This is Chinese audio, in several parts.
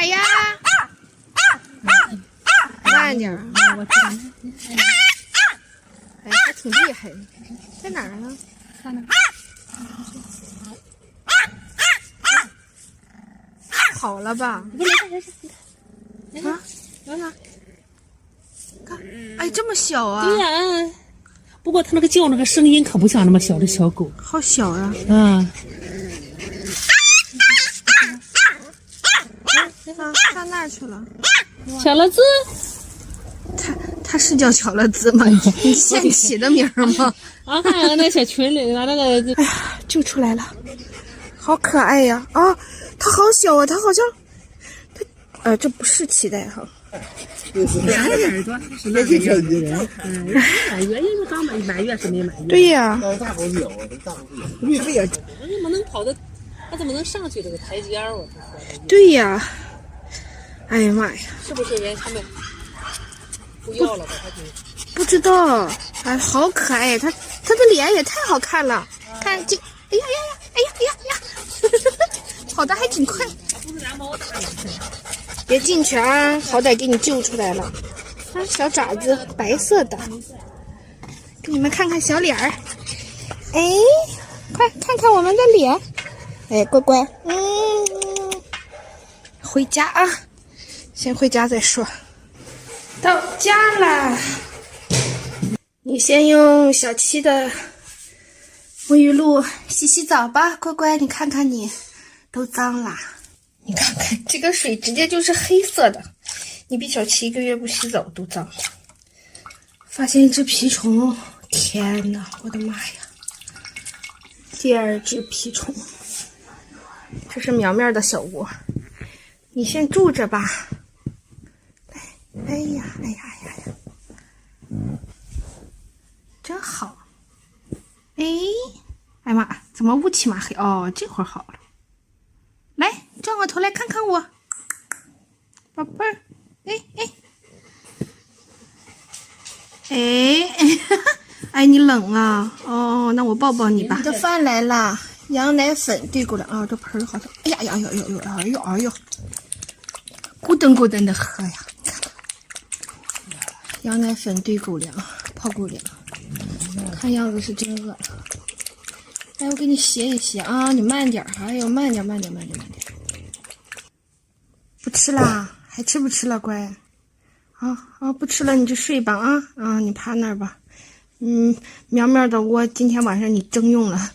呀？慢点儿。我知道。哎，还挺厉害的。在哪儿呢？看呢。跑了吧？不是，啊？来了。看，哎，这么小啊？对呀。不过它那个叫那个声音可不像那么小的小狗。好小呀。嗯。啊，上那儿去了。小乐兹。他是叫小乐兹吗？你现起的名儿吗？啊，看那小群里，那个。哎呀，救出来了，好可爱呀！啊，它好小啊，它好像，这不是脐带哈。耳朵是那个月一人，满月因为刚满月是没满月。对呀。大狗有，大狗有。绿背呀，你怎么能跑的？它怎么能上去这个台阶儿？我说。对呀。哎呀妈呀！是不是人他们不要了吧？他就不知道，哎，好可爱，它的脸也太好看了，看这，哎呀呀呀，哎呀哎呀哎呀，跑得还挺快。不是蓝猫大了。别进去啊，好歹给你救出来了。啊，小爪子白色的，给你们看看小脸儿。哎，快看看我们的脸。哎，乖乖，回家啊，先回家再说。到家啦。你先用小七的沐浴露洗洗澡吧，乖乖，你看看你都脏啦。你看看这个水直接就是黑色的，你比小七1个月不洗澡都脏。发现一只蜱虫，天哪，我的妈呀！第2只蜱虫，这是苗苗的小窝，你先住着吧。哎呀哎呀哎呀呀！真好。哎呀妈，怎么乌漆嘛黑？哦，这会儿好了。来，转过头来看看我，宝贝儿。哎，你冷啊？哦，那我抱抱你吧。你的饭来了，羊奶粉兑狗粮啊，这盆儿好像，哎呀呀呀呀哎呦，咕噔咕噔的喝呀，你看，羊奶粉兑狗粮，泡狗粮，看样子是真饿了。哎，我给你斜一斜啊，你慢点，哎呦，慢点。不吃啦？还吃不吃了，乖？不吃了你就睡吧啊，你趴那儿吧。苗苗的窝今天晚上你征用了。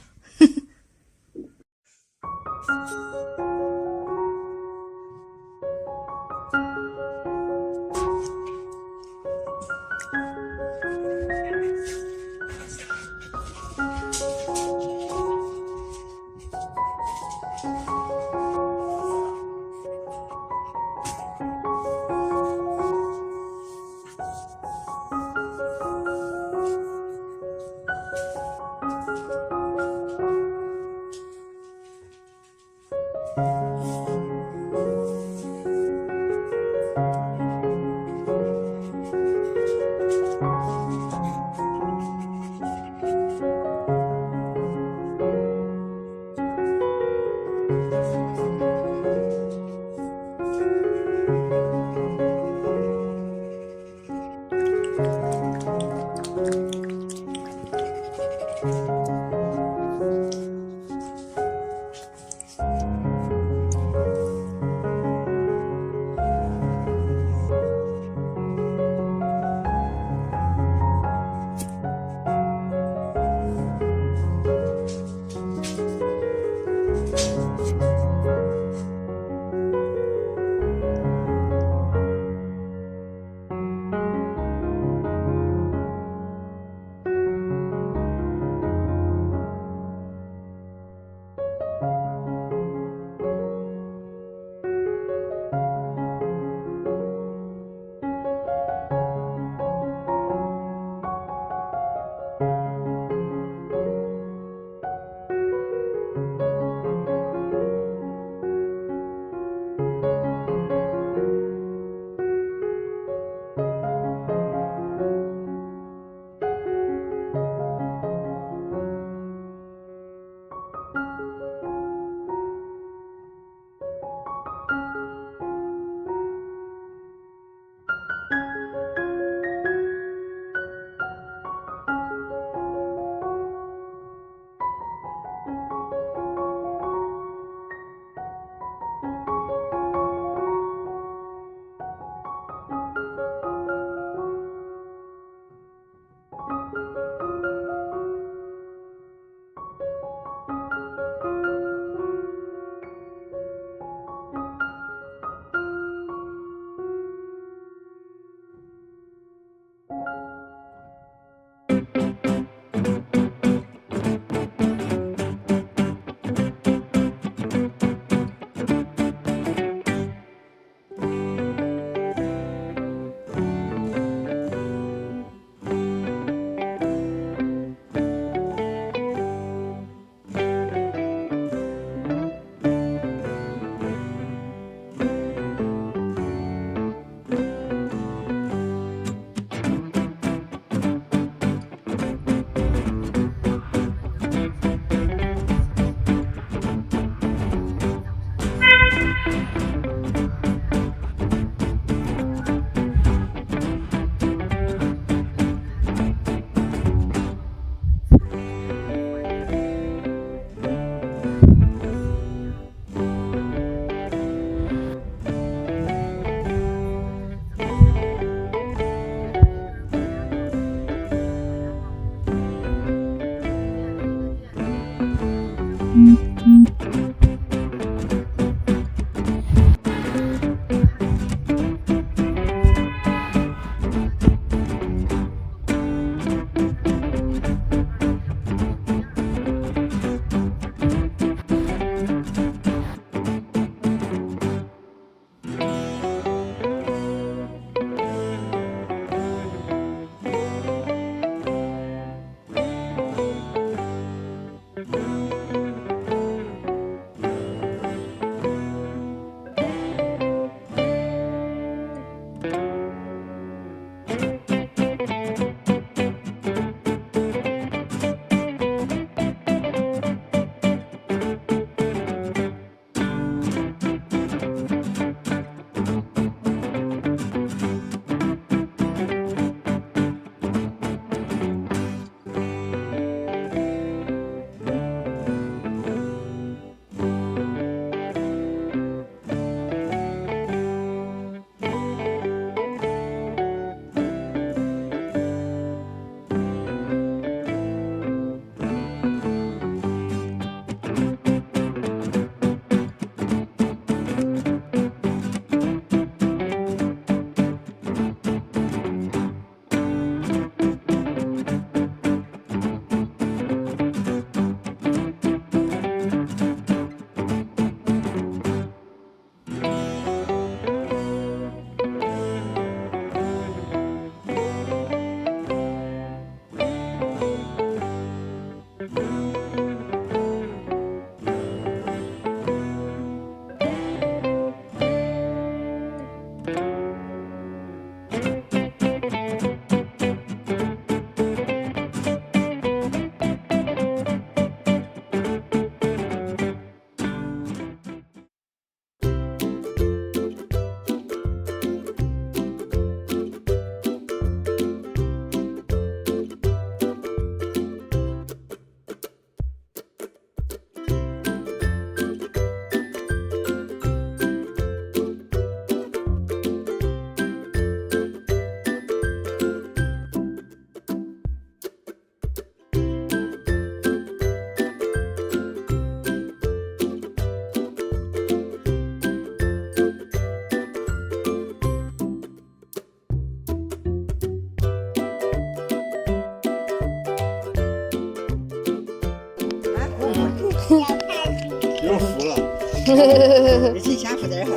这下不得好。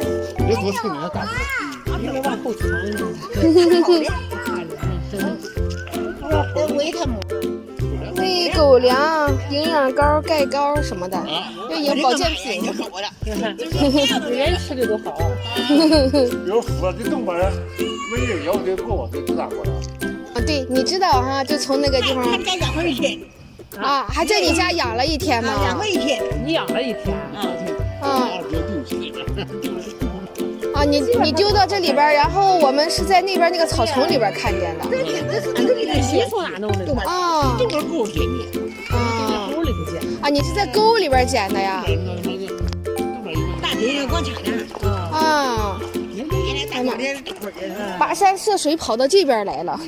别多吃点大应该往后藏一点。得喂它们。喂狗粮、营养膏、钙膏什么的，就营保健品。人吃的都好。有福的东北人，每日要得过，这知道过了。啊，对，你知道哈，就从那个地方还在养了一天。啊，还在你家养了一天吗？养了一天。你养了一天。啊，你丢到这里边，然后我们是在那边那个草丛里边看见的。你从哪弄的？啊，这边够甜的。啊，沟里头捡。啊，你是在沟里边捡的呀？大天光抢的。啊，哎妈，跋山涉水跑到这边来了。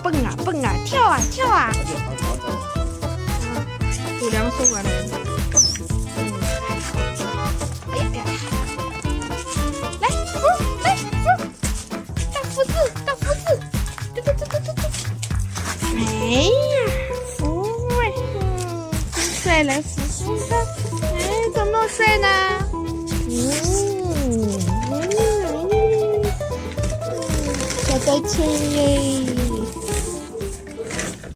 蹦啊蹦啊，跳啊跳啊！狗粮送过来了。哎呀哎呀！来，来，大福字，大福字！嘟嘟嘟嘟嘟嘟！哎呀，福哎，真帅，来福福的！哎，怎么那么帅呢？小白天耶！